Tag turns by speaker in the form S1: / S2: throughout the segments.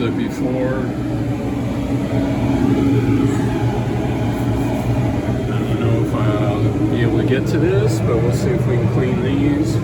S1: it before. I don't know if I'll be able to get to this, but we'll see if we can clean these.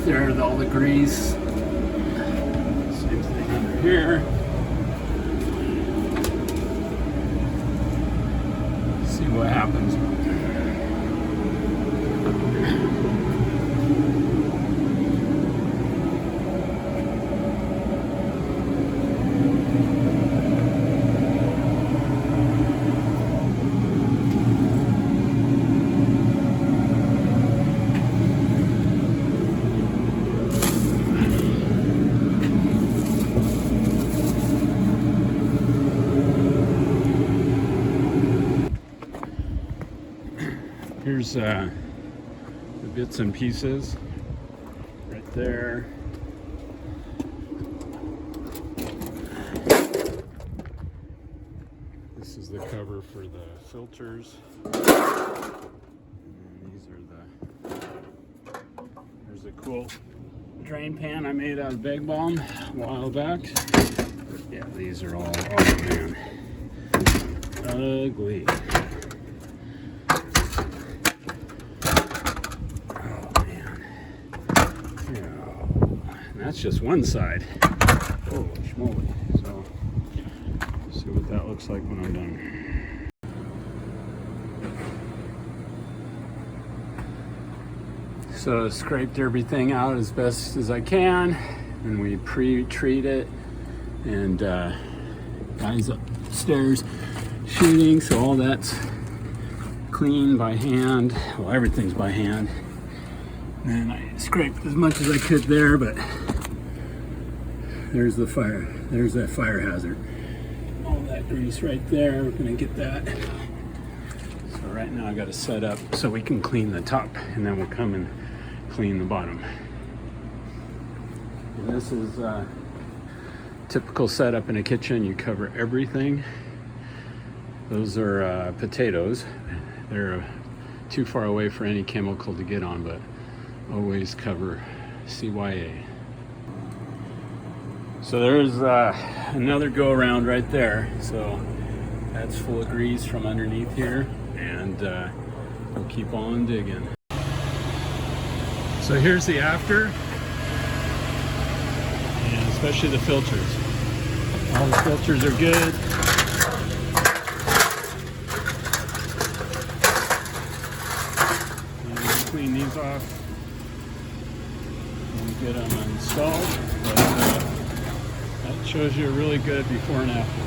S1: There with all the grease. Same thing under here. See what happens. Here's the bits and pieces right there. This is the cover for the filters. And these are there's a cool drain pan I made out of Bag Balm a while back. Yeah, these are all, oh man, ugly. That's just one side. Holy schmoly. So, see what that looks like when I'm done. So, scraped everything out as best as I can, and we pre-treat it. And guys upstairs shooting, so all that's clean by hand. Well, everything's by hand. And I scraped as much as I could there, but there's the fire. There's that fire hazard. All that grease right there. We're gonna get that. So right now I got to set up so we can clean the top, and then we'll come and clean the bottom. And this is typical setup in a kitchen. You cover everything. Those are potatoes. They're too far away for any chemical to get on, but always cover CYA. So there's another go around right there. So that's full of grease from underneath here, and we'll keep on digging. So here's the after, and especially the filters. All the filters are good. And we'll clean these off and get them installed. But, that shows you a really good before and after.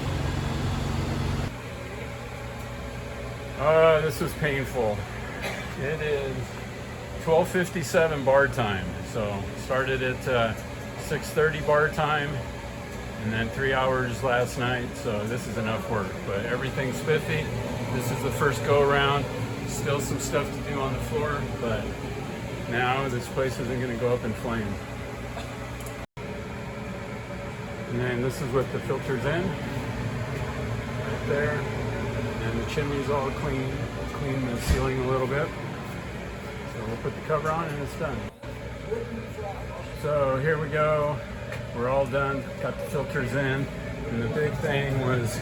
S1: This was painful. It is 12:57 bar time. So started at 6:30 bar time, and then 3 hours last night. So this is enough work, but everything's spiffy. This is the first go around. Still some stuff to do on the floor, but now this place isn't going to go up in flame. And then this is with the filters in, right there. And the chimney's all clean. Clean the ceiling a little bit. So we'll put the cover on and it's done. So here we go. We're all done. Got the filters in. And the big thing was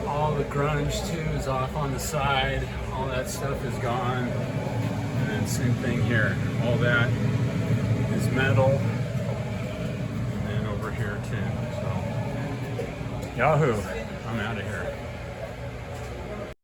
S1: all the grunge too is off on the side. All that stuff is gone. And then same thing here. All that is metal. Here too. So, Yahoo! I'm out of here.